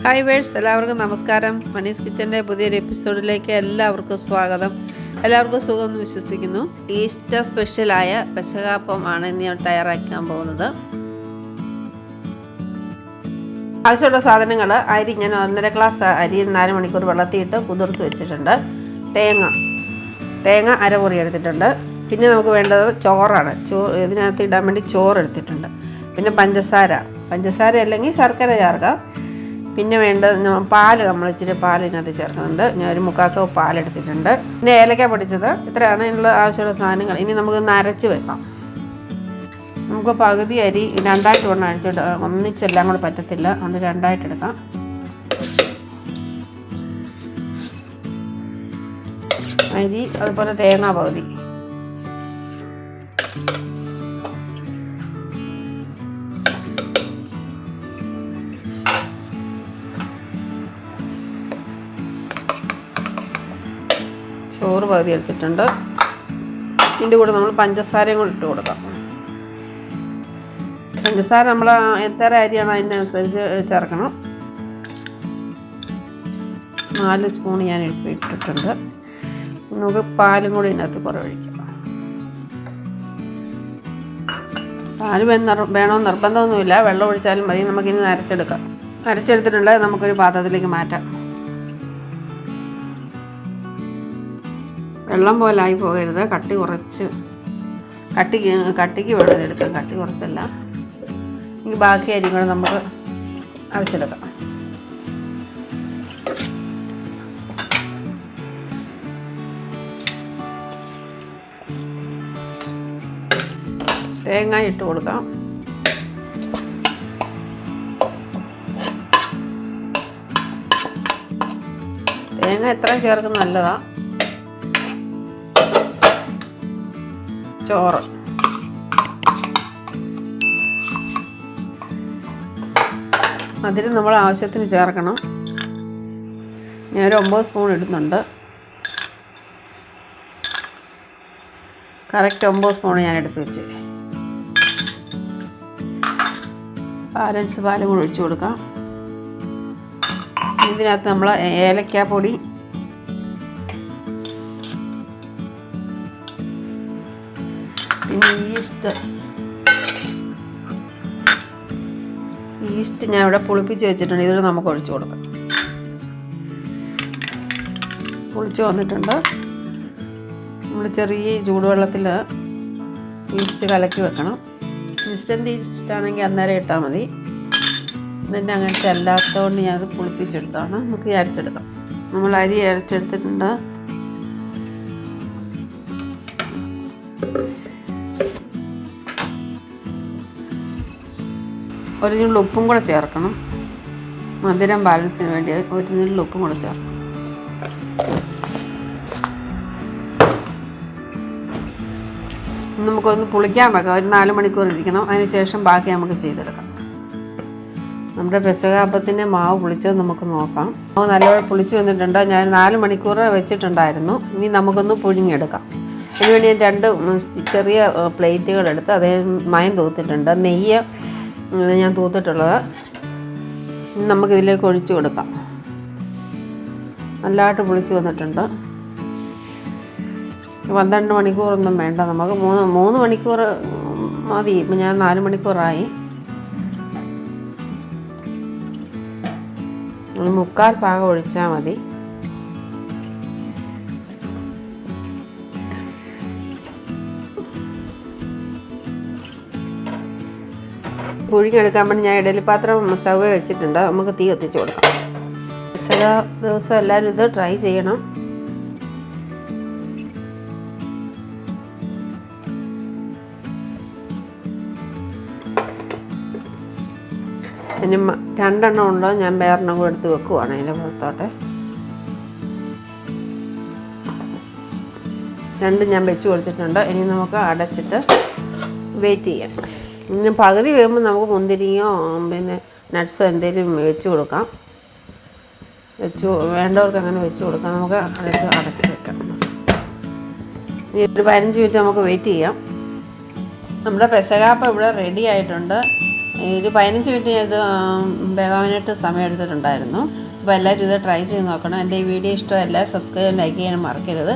Hi verse, എല്ലാവർക്കും നമസ്കാരം. Monies കിച്ചൻ്റെ പുതിയൊരു എപ്പിസോഡിലേക്ക് എല്ലാവർക്കും സ്വാഗതം. എല്ലാവർക്കും സുഖമെന്ന് വിശ്വസിക്കുന്നു. ഈസ്റ്റർ സ്പെഷ്യലായ പെസഹ അപ്പം ആണ് ഇന്ന് ഞാൻ തയ്യാറാക്കാൻ പോകുന്നത്. ആവശ്യമുള്ള സാധനങ്ങൾ: അരി ഞാൻ 1.5 ഗ്ലാസ് അരി 4 മണിക്കൂർ വെള്ളത്തിയിട്ട് കുതിർത്ത് വെച്ചിട്ടുണ്ട്. തേങ്ങ അരമുറി എടുത്തിട്ടുണ്ട്. പിന്നെ നമുക്ക് വേണ്ടത് ചോറാണ്. ഇതിനകത്ത് ഇടാൻ വേണ്ടി ചോറ് എടുത്തിട്ടുണ്ട്. പിന്നെ പഞ്ചസാര അല്ലെങ്കിൽ ശർക്കര ചേർക്കാം. പിന്നെ വേണ്ടത് പാല്, നമ്മൾ ഇച്ചിരി പാലിനകത്ത് ചേർക്കുന്നുണ്ട്. ഞാൻ ഒരു 3/4 കപ്പ് പാലെടുത്തിട്ടുണ്ട്. പിന്നെ ഏലക്ക പൊടിച്ചത്. ഇത്രയാണ് ഇതിനുള്ള ആവശ്യമുള്ള സാധനങ്ങൾ. ഇനി നമുക്ക് അരച്ച് വെക്കാം. നമുക്ക് പകുതി അരി 2ആയിട്ട് കൊണ്ട് അരച്ചിട്ട് ഒന്നിച്ചെല്ലാം കൂടെ പറ്റത്തില്ല, അതുകൊണ്ട് 2ആയിട്ട് എടുക്കാം. അരി അതുപോലെ തേങ്ങ പകുതി. ചോറ് പകുതി എടുത്തിട്ടുണ്ട്. ഇതിൻ്റെ കൂടെ നമ്മൾ പഞ്ചസാരയും കൂടി ഇട്ട് കൊടുക്കാം. പഞ്ചസാര നമ്മൾ എത്ര അരിയാണോ അതിനനുസരിച്ച് ചേർക്കണം. 4 സ്പൂൺ ഞാൻ ഇട്ടിട്ടുണ്ട്. നമുക്ക് പാലും കൂടി ഇതിനകത്ത് കുറവൊഴിക്കാം. പാല് വേണമെന്ന് നിർബന്ധമൊന്നുമില്ല, വെള്ളം ഒഴിച്ചാലും മതി. നമുക്കിനി അരച്ചെടുത്തിട്ടുണ്ട്. നമുക്കൊരു പാത്രത്തിലേക്ക് മാറ്റാം. വെള്ളം പോലെ ആയി പോകരുത്, കട്ടിക്ക് വേണം എടുക്കാം. കട്ടി കുറച്ചല്ല. ഇനി ബാക്കി അരി കൂടെ നമുക്ക് അരച്ചെടുക്കാം. തേങ്ങ ഇട്ട് കൊടുക്കാം. തേങ്ങ എത്രയും ചേർക്കുന്നത് നല്ലതാണ്. ചോറ് അതിന് നമ്മൾ ആവശ്യത്തിന് ചേർക്കണം. ഞാനൊരു 9 സ്പൂൺ ഇടുന്നുണ്ട്. കറക്റ്റ് 9 സ്പൂൺ ഞാൻ എടുത്ത് വെച്ച്. ബാലൻസ് പാലും കൂടി ഒഴിച്ചു കൊടുക്കാം. ഇതിനകത്ത് നമ്മൾ ഏലക്കാപ്പൊടി, പിന്നെ ഈസ്റ്റ് ഞാൻ ഇവിടെ പുളിപ്പിച്ച് വെച്ചിട്ടുണ്ട്. ഇതിൽ നമുക്ക് ഒഴിച്ചു കൊടുക്കാം. പുളിച്ച് വന്നിട്ടുണ്ട്. നമ്മൾ ചെറിയ ചൂടുവെള്ളത്തിൽ ഈസ്റ്റ് കലക്കി വെക്കണം. ഇൻസ്റ്റൻറ്റ് ഈസ്റ്റാണെങ്കിൽ അന്നേരം ഇട്ടാൽ മതി. ഇതിൻ്റെ അങ്ങനത്തെ അല്ലാത്തതുകൊണ്ട് ഞാനത് പുളിപ്പിച്ചെടുത്താണ്. നമുക്ക് അരച്ചെടുക്കാം. നമ്മൾ അരി അരച്ചെടുത്തിട്ടുണ്ട്. ഒരു നുള്ളി ഉപ്പും കൂടെ ചേർക്കണം. മധുരം ബാലൻസിന് വേണ്ടി ഒരു നുള്ളി ഉപ്പും കൂടെ ചേർക്കണം. നമുക്കൊന്ന് പുളിക്കാൻ വെക്കാം. ഒരു 4 മണിക്കൂർ ഇരിക്കണം. അതിന് ശേഷം ബാക്കി നമുക്ക് ചെയ്തെടുക്കാം. നമ്മുടെ പെസഹ അപ്പത്തിൻ്റെ മാവ് പുളിച്ചത് നമുക്ക് നോക്കാം. മാവ് നല്ലപോലെ പുളിച്ച് വന്നിട്ടുണ്ട്. ഞാൻ 4 മണിക്കൂർ വെച്ചിട്ടുണ്ടായിരുന്നു. ഇനി നമുക്കൊന്ന് പുഴുങ്ങിയെടുക്കാം. അതിനുവേണ്ടി ഞാൻ 2 ചെറിയ പ്ലേറ്റുകൾ എടുത്ത് അതേ മയം തൂത്തിട്ടുണ്ട്. നെയ്യ് ഞാൻ തൂത്തിട്ടുള്ളത് നമുക്കിതിലേക്ക് ഒഴിച്ചു കൊടുക്കാം. നല്ലതായിട്ട് പുളിച്ച് വന്നിട്ടുണ്ട്. 12 മണിക്കൂറൊന്നും വേണ്ട, നമുക്ക് 3 മണിക്കൂർ മതി. ഇപ്പം ഞാൻ 4 മണിക്കൂറായി. 1/4 ഭാഗം ഒഴിച്ചാൽ മതി. പുഴുങ്ങിയെടുക്കാൻ വേണ്ടി ഞാൻ ഇഡലി പാത്രം സ്റ്റൗവേ വെച്ചിട്ടുണ്ട്. നമുക്ക് തീ കത്തിച്ച് കൊടുക്കാം. പെസഹ ദിവസം എല്ലാവരും ഇത് ട്രൈ ചെയ്യണം. ഇനി 2 എണ്ണം ഉണ്ടോ, ഞാൻ വേറെണ്ണം കൂടെ എടുത്ത് വെക്കുവാണ് അതിൻ്റെ പുറത്തോട്ടെ. 2 ഞാൻ വെച്ച് കൊടുത്തിട്ടുണ്ട്. ഇനി നമുക്ക് അടച്ചിട്ട് വെയിറ്റ് ചെയ്യാം. ഇന്ന് പകുതി വേകുമ്പോൾ നമുക്ക് മുന്തിരിയോ പിന്നെ നട്ട്സോ എന്തെങ്കിലും വെച്ച് കൊടുക്കാം. വേണ്ടവർക്ക് അങ്ങനെ വെച്ച് കൊടുക്കാം. നമുക്ക് അടച്ച് വെക്കാം. ഇനി ഒരു 15 മിനിറ്റ് നമുക്ക് വെയിറ്റ് ചെയ്യാം. നമ്മുടെ പെസഹ അപ്പം ഇവിടെ റെഡി ആയിട്ടുണ്ട്. ഒരു 15 മിനിറ്റ് ഇത് വേകാനായിട്ട് സമയം എടുത്തിട്ടുണ്ടായിരുന്നു. അപ്പോൾ എല്ലാവരും ഇത് ട്രൈ ചെയ്ത് നോക്കണം. എൻ്റെ ഈ വീഡിയോ ഇഷ്ടമല്ല, സബ്സ്ക്രൈബ് ലൈക്ക് ചെയ്യാനും മറക്കരുത്.